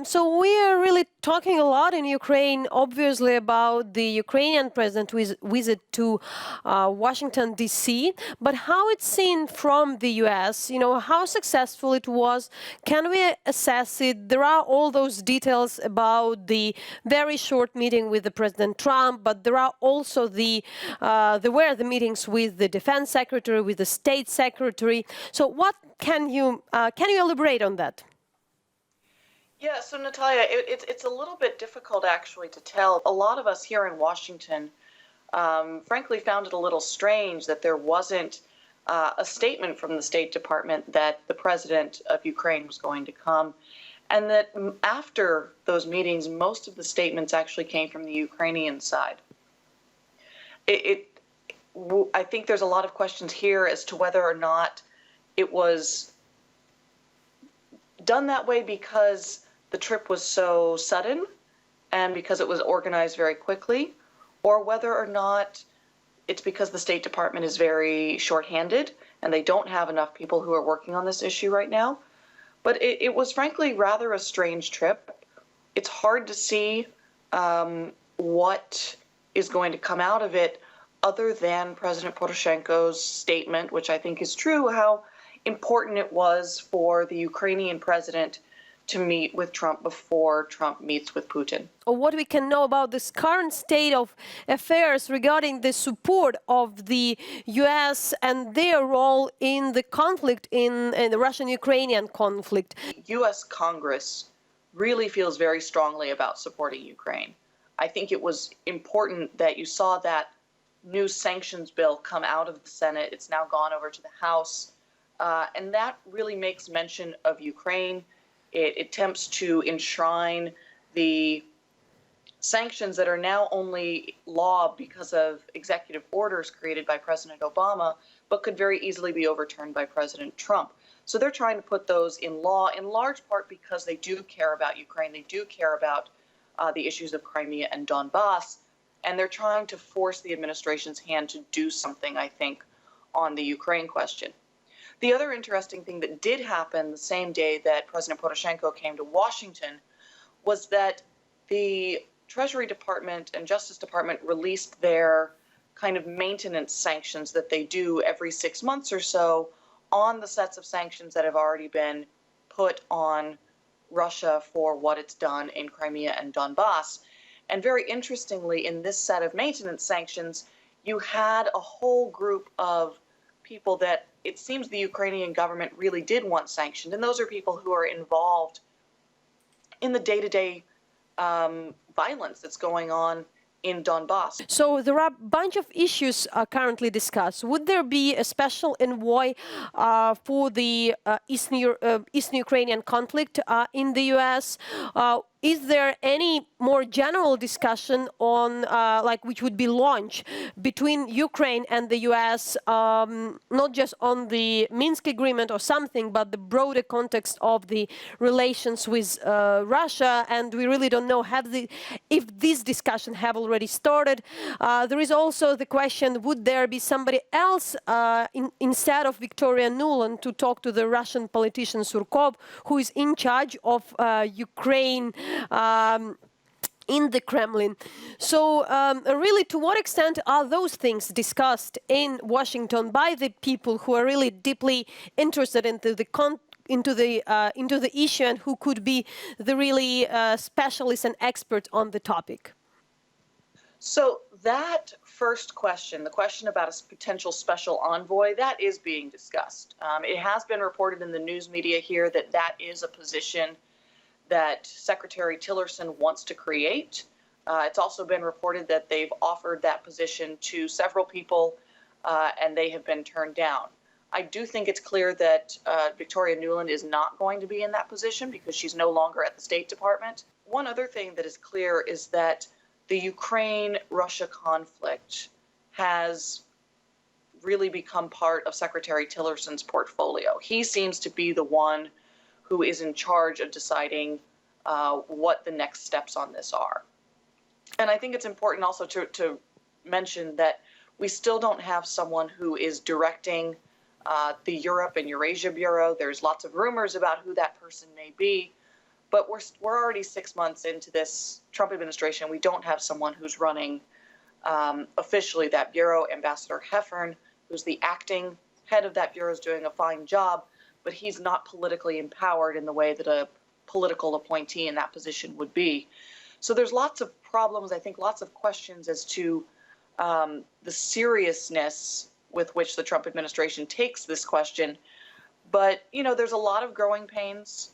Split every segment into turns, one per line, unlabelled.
So we are really talking a lot in Ukraine, obviously, about the Ukrainian president's visit to Washington, D.C., but how it's seen from the U.S., how successful it was, can we assess it? There are all those details about the very short meeting with the President Trump, but there are also there were the meetings with the defense secretary, with the state secretary. So what can you elaborate on that?
Yeah, so Natalia, it's a little bit difficult actually to tell. A lot of us here in Washington, frankly, found it a little strange that there wasn't a statement from the State Department that the president of Ukraine was going to come, and that after those meetings, most of the statements actually came from the Ukrainian side. I think there's a lot of questions here as to whether or not it was done that way because the trip was so sudden and because it was organized very quickly, or whether or not it's because the State Department is very shorthanded and they don't have enough people who are working on this issue right now. But it was frankly rather a strange trip. It's hard to see what is going to come out of it other than President Poroshenko's statement, which I think is true, how important it was for the Ukrainian president to meet with Trump before Trump meets with Putin.
What we can know about this current state of affairs regarding the support of the U.S. and their role in the conflict, in the Russian-Ukrainian conflict.
U.S. Congress really feels very strongly about supporting Ukraine. I think it was important that you saw that new sanctions bill come out of the Senate. It's now gone over to the House. And that really makes mention of Ukraine. It attempts to enshrine the sanctions that are now only law because of executive orders created by President Obama, but could very easily be overturned by President Trump. So they're trying to put those in law, in large part because they do care about Ukraine. They do care about the issues of Crimea and Donbass. And they're trying to force the administration's hand to do something, I think, on the Ukraine question. The other interesting thing that did happen the same day that President Poroshenko came to Washington was that the Treasury Department and Justice Department released their kind of maintenance sanctions that they do every 6 months or so on the sets of sanctions that have already been put on Russia for what it's done in Crimea and Donbass. And very interestingly, in this set of maintenance sanctions, you had a whole group of people that it seems the Ukrainian government really did want sanctioned. And those are people who are involved in the day-to-day violence that's going on in Donbass.
So there are a bunch of issues currently discussed. Would there be a special envoy for the Eastern Ukrainian conflict in the U.S.? Is there any more general discussion on, which would be launched between Ukraine and the U.S., not just on the Minsk agreement or something, but the broader context of the relations with Russia? And we really don't know if this discussion have already started. There is also the question, would there be somebody else instead of Victoria Nuland to talk to the Russian politician Surkov, who is in charge of Ukraine in the Kremlin? So really, to what extent are those things discussed in Washington by the people who are really deeply interested into the issue and who could be the really specialists and experts on the topic?
So that first question, the question about a potential special envoy, that is being discussed. It has been reported in the news media here that that is a position that Secretary Tillerson wants to create. It's also been reported that they've offered that position to several people and they have been turned down. I do think it's clear that Victoria Nuland is not going to be in that position because she's no longer at the State Department. One other thing that is clear is that the Ukraine-Russia conflict has really become part of Secretary Tillerson's portfolio. He seems to be the one who is in charge of deciding what the next steps on this are. And I think it's important also to mention that we still don't have someone who is directing the Europe and Eurasia Bureau. There's lots of rumors about who that person may be, But we're already 6 months into this Trump administration. We don't have someone who's running officially that bureau. Ambassador Heffern, who's the acting head of that bureau, is doing a fine job, but he's not politically empowered in the way that a political appointee in that position would be. So there's lots of problems, I think, lots of questions as to the seriousness with which the Trump administration takes this question. But, you know, there's a lot of growing pains.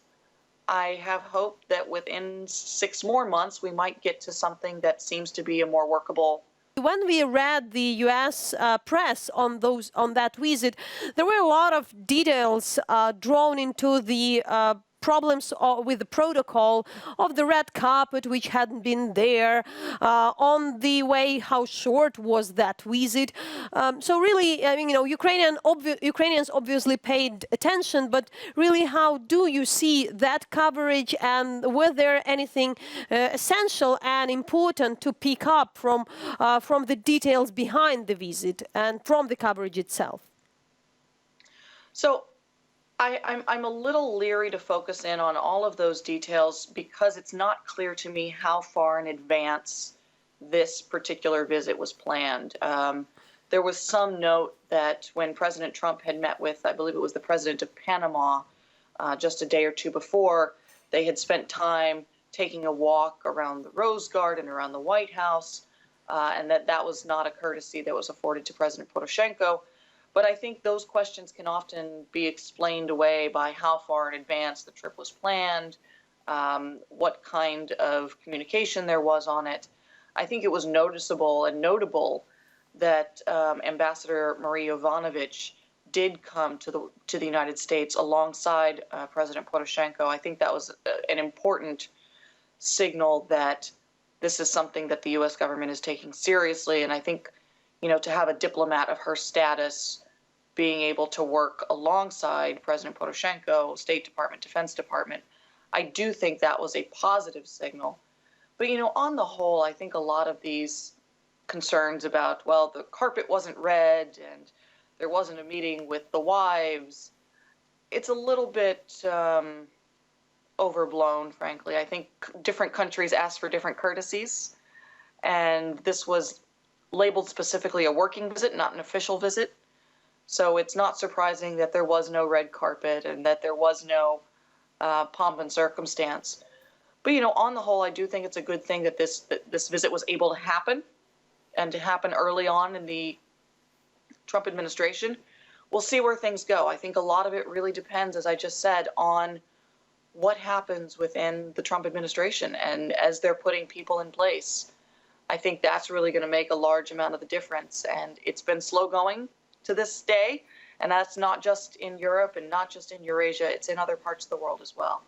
I have hope that within 6 more months, we might get to something that seems to be a more workable.
When we read the U.S. Press on that visit, there were a lot of details drawn into the problems with the protocol of the red carpet, which hadn't been there, on the way how short was that visit. So really, I mean, you know, Ukrainians obviously paid attention, but really, how do you see that coverage, and were there anything essential and important to pick up from the details behind the visit and from the coverage itself?
So I'm a little leery to focus in on all of those details because it's not clear to me how far in advance this particular visit was planned. There was some note that when President Trump had met with, I believe it was the president of Panama, just a day or two before, they had spent time taking a walk around the Rose Garden, around the White House, and that was not a courtesy that was afforded to President Poroshenko. But I think those questions can often be explained away by how far in advance the trip was planned, what kind of communication there was on it. I think it was noticeable and notable that Ambassador Marie Yovanovitch did come to the United States alongside President Poroshenko. I think that was an important signal that this is something that the U.S. government is taking seriously. And I think, you know, to have a diplomat of her status being able to work alongside President Poroshenko, State Department, Defense Department, I do think that was a positive signal. But, you know, on the whole, I think a lot of these concerns about, well, the carpet wasn't red and there wasn't a meeting with the wives, it's a little bit overblown, frankly. I think different countries ask for different courtesies, and this was labeled specifically a working visit, not an official visit. So it's not surprising that there was no red carpet and that there was no pomp and circumstance. But, you know, on the whole, I do think it's a good thing that this visit was able to happen, and to happen early on in the Trump administration. We'll see where things go. I think a lot of it really depends, as I just said, on what happens within the Trump administration and as they're putting people in place. I think that's really going to make a large amount of the difference. And it's been slow going to this day, and that's not just in Europe and not just in Eurasia, it's in other parts of the world as well.